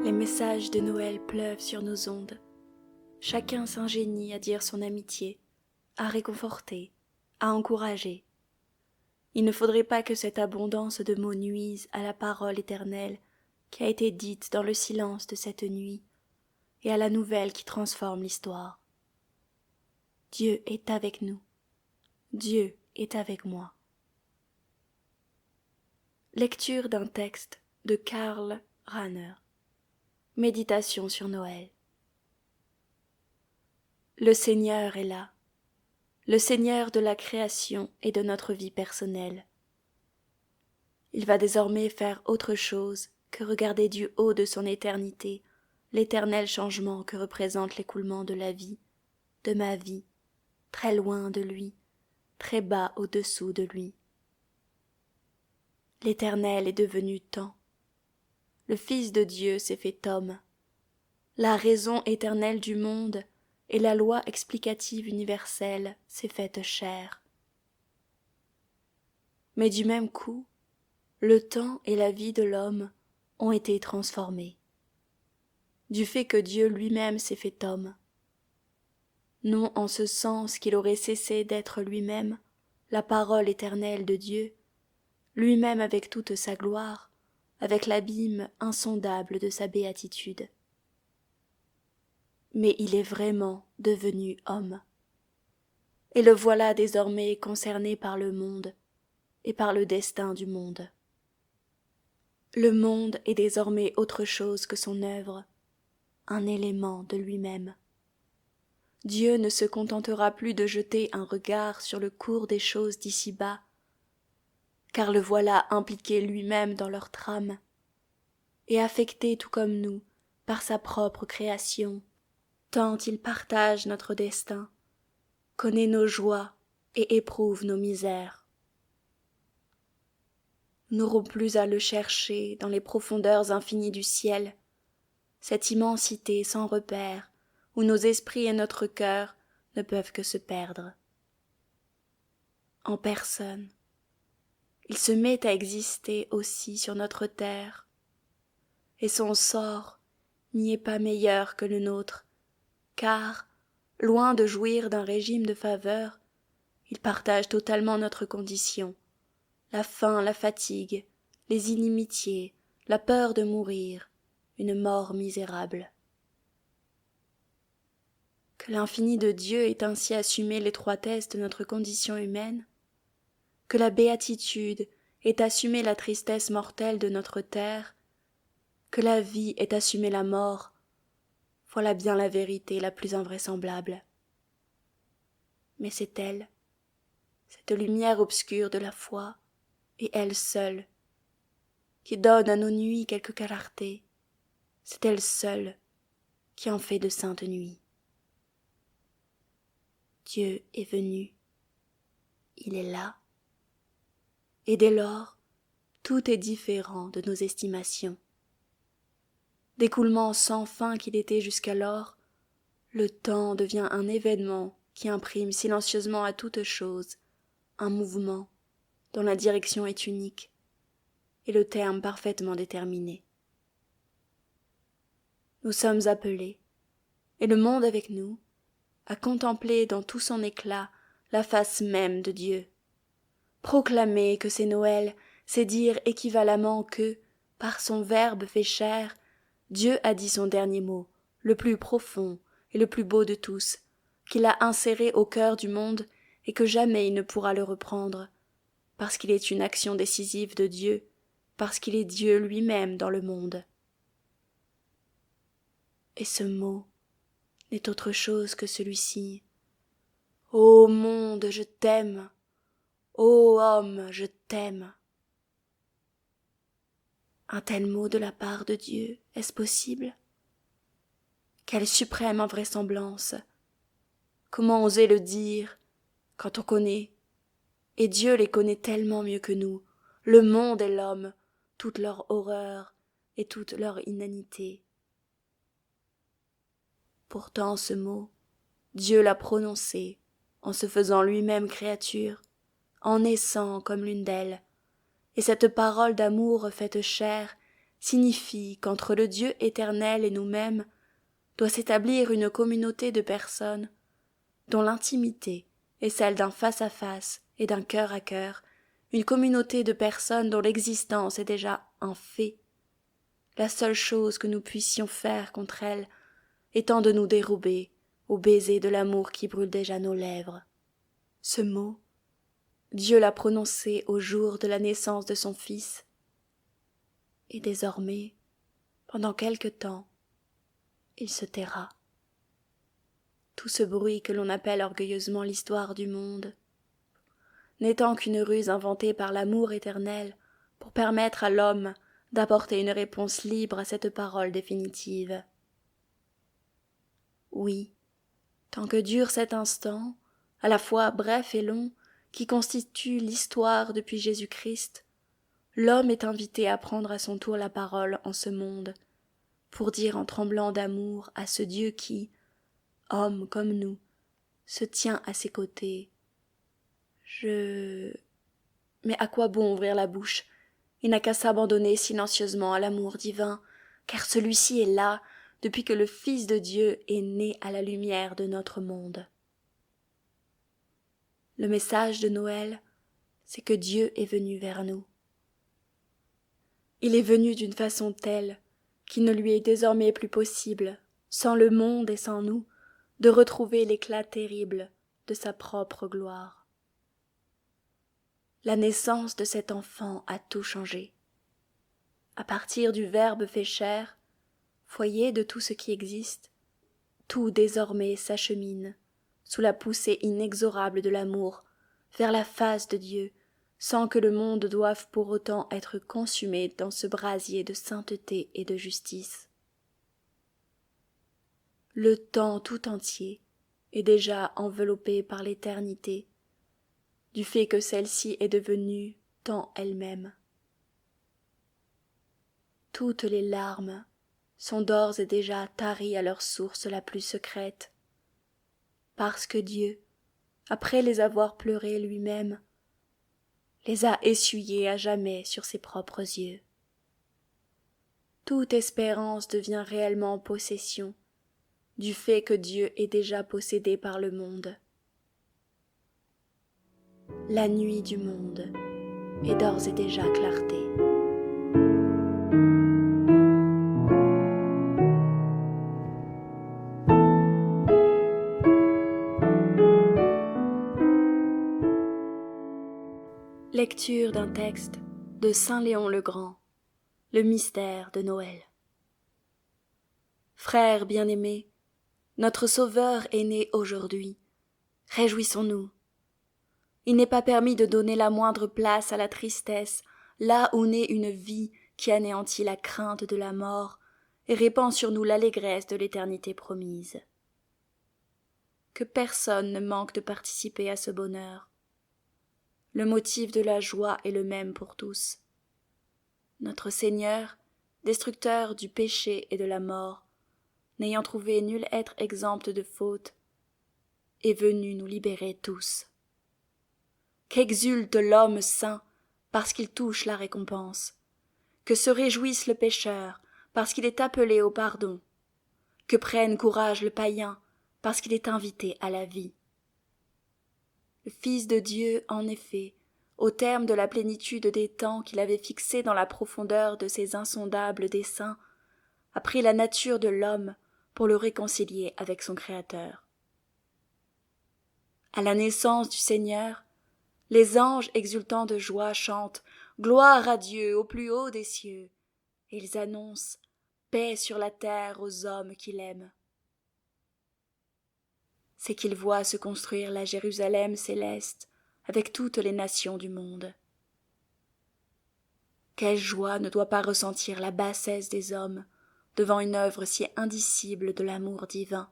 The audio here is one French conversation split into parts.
Les messages de Noël pleuvent sur nos ondes. Chacun s'ingénie à dire son amitié, à réconforter, à encourager. Il ne faudrait pas que cette abondance de mots nuise à la parole éternelle qui a été dite dans le silence de cette nuit et à la nouvelle qui transforme l'histoire. Dieu est avec nous. Dieu est avec moi. Lecture d'un texte de Karl Rahner. Méditation sur Noël. Le Seigneur est là, le Seigneur de la création et de notre vie personnelle. Il va désormais faire autre chose que regarder du haut de son éternité l'éternel changement que représente l'écoulement de la vie, de ma vie, très loin de lui, très bas au-dessous de lui. L'Éternel est devenu temps. Le Fils de Dieu s'est fait homme. La raison éternelle du monde et la loi explicative universelle s'est faite chair. Mais du même coup, le temps et la vie de l'homme ont été transformés. Du fait que Dieu lui-même s'est fait homme. Non en ce sens qu'il aurait cessé d'être lui-même, la parole éternelle de Dieu, lui-même avec toute sa gloire, avec l'abîme insondable de sa béatitude. Mais il est vraiment devenu homme. Et le voilà désormais concerné par le monde et par le destin du monde. Le monde est désormais autre chose que son œuvre, un élément de lui-même. Dieu ne se contentera plus de jeter un regard sur le cours des choses d'ici-bas, car le voilà impliqué lui-même dans leur trame, et affecté tout comme nous par sa propre création, tant il partage notre destin, connaît nos joies et éprouve nos misères. Nous n'aurons plus à le chercher dans les profondeurs infinies du ciel, cette immensité sans repère où nos esprits et notre cœur ne peuvent que se perdre. En personne, il se met à exister aussi sur notre terre, et son sort n'y est pas meilleur que le nôtre, car, loin de jouir d'un régime de faveur, il partage totalement notre condition, la faim, la fatigue, les inimitiés, la peur de mourir, une mort misérable. Que l'infini de Dieu ait ainsi assumé l'étroitesse de notre condition humaine, que la béatitude ait assumé la tristesse mortelle de notre terre, que la vie ait assumé la mort, voilà bien la vérité la plus invraisemblable. Mais c'est elle, cette lumière obscure de la foi, et elle seule, qui donne à nos nuits quelque clarté, c'est elle seule qui en fait de saintes nuits. Dieu est venu, il est là, et dès lors, tout est différent de nos estimations. D'écoulement sans fin qu'il était jusqu'alors, le temps devient un événement qui imprime silencieusement à toute chose un mouvement dont la direction est unique et le terme parfaitement déterminé. Nous sommes appelés, et le monde avec nous, à contempler dans tout son éclat la face même de Dieu. Proclamer que c'est Noël, c'est dire équivalemment que, par son Verbe fait chair, Dieu a dit son dernier mot, le plus profond et le plus beau de tous, qu'il a inséré au cœur du monde et que jamais il ne pourra le reprendre. parce qu'il est une action décisive de Dieu, parce qu'il est Dieu lui-même dans le monde. Et ce mot n'est autre chose que celui-ci. Ô monde, je t'aime. Ô homme, je t'aime. Un tel mot de la part de Dieu, est-ce possible? Quelle suprême invraisemblance! Comment oser le dire quand on connaît, et Dieu les connaît tellement mieux que nous, le monde et l'homme, toute leur horreur et toute leur inanité. Pourtant ce mot, Dieu l'a prononcé, en se faisant lui-même créature, en naissant comme l'une d'elles, et cette parole d'amour faite chair signifie qu'entre le Dieu éternel et nous-mêmes doit s'établir une communauté de personnes dont l'intimité est celle d'un face-à-face et d'un cœur à cœur, une communauté de personnes dont l'existence est déjà un fait. La seule chose que nous puissions faire contre elles étant de nous dérober au baiser de l'amour qui brûle déjà nos lèvres. Ce mot, Dieu l'a prononcé au jour de la naissance de son Fils, et désormais, pendant quelque temps, il se taira. Tout ce bruit que l'on appelle orgueilleusement l'histoire du monde, n'étant qu'une ruse inventée par l'amour éternel pour permettre à l'homme d'apporter une réponse libre à cette parole définitive. Oui, tant que dure cet instant, à la fois bref et long, qui constitue l'histoire depuis Jésus-Christ, l'homme est invité à prendre à son tour la parole en ce monde, pour dire en tremblant d'amour à ce Dieu qui, homme comme nous, se tient à ses côtés. Mais à quoi bon ouvrir la bouche? Il n'a qu'à s'abandonner silencieusement à l'amour divin, car celui-ci est là depuis que le Fils de Dieu est né à la lumière de notre monde. Le message de Noël, c'est que Dieu est venu vers nous. Il est venu d'une façon telle qu'il ne lui est désormais plus possible, sans le monde et sans nous, de retrouver l'éclat terrible de sa propre gloire. La naissance de cet enfant a tout changé. À partir du Verbe fait chair, foyer de tout ce qui existe, tout désormais s'achemine, sous la poussée inexorable de l'amour, vers la face de Dieu, sans que le monde doive pour autant être consumé dans ce brasier de sainteté et de justice. Le temps tout entier est déjà enveloppé par l'éternité, du fait que celle-ci est devenue temps elle-même. Toutes les larmes sont d'ores et déjà taries à leur source la plus secrète, parce que Dieu, après les avoir pleurées lui-même, les a essuyées à jamais sur ses propres yeux. Toute espérance devient réellement possession, du fait que Dieu est déjà possédé par le monde. La nuit du monde est d'ores et déjà clarté. Lecture d'un texte de Saint Léon le Grand, le mystère de Noël. Frères bien-aimés, notre Sauveur est né aujourd'hui. Réjouissons-nous. Il n'est pas permis de donner la moindre place à la tristesse, là où naît une vie qui anéantit la crainte de la mort et répand sur nous l'allégresse de l'éternité promise. Que personne ne manque de participer à ce bonheur. Le motif de la joie est le même pour tous. Notre Seigneur, destructeur du péché et de la mort, n'ayant trouvé nul être exempt de faute, est venu nous libérer tous. Qu'exulte l'homme saint parce qu'il touche la récompense, que se réjouisse le pécheur parce qu'il est appelé au pardon, que prenne courage le païen parce qu'il est invité à la vie. Le Fils de Dieu, en effet, au terme de la plénitude des temps qu'il avait fixés dans la profondeur de ses insondables desseins, a pris la nature de l'homme pour le réconcilier avec son Créateur. À la naissance du Seigneur, Les anges exultants de joie chantent « Gloire à Dieu au plus haut des cieux !» et ils annoncent « Paix sur la terre aux hommes qu'il aime !» C'est qu'ils voient se construire la Jérusalem céleste avec toutes les nations du monde. Quelle joie ne doit pas ressentir la bassesse des hommes devant une œuvre si indicible de l'amour divin,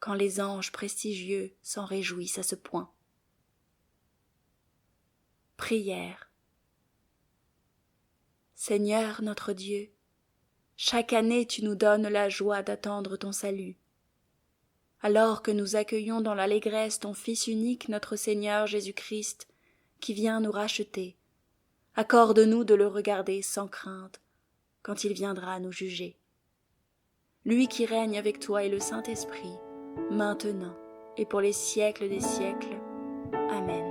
quand les anges prestigieux s'en réjouissent à ce point. Prière. Seigneur notre Dieu, chaque année tu nous donnes la joie d'attendre ton salut. Alors que nous accueillons dans l'allégresse ton Fils unique, notre Seigneur Jésus-Christ, qui vient nous racheter, accorde-nous de le regarder sans crainte quand il viendra nous juger. Lui qui règne avec toi et le Saint-Esprit, maintenant et pour les siècles des siècles. Amen.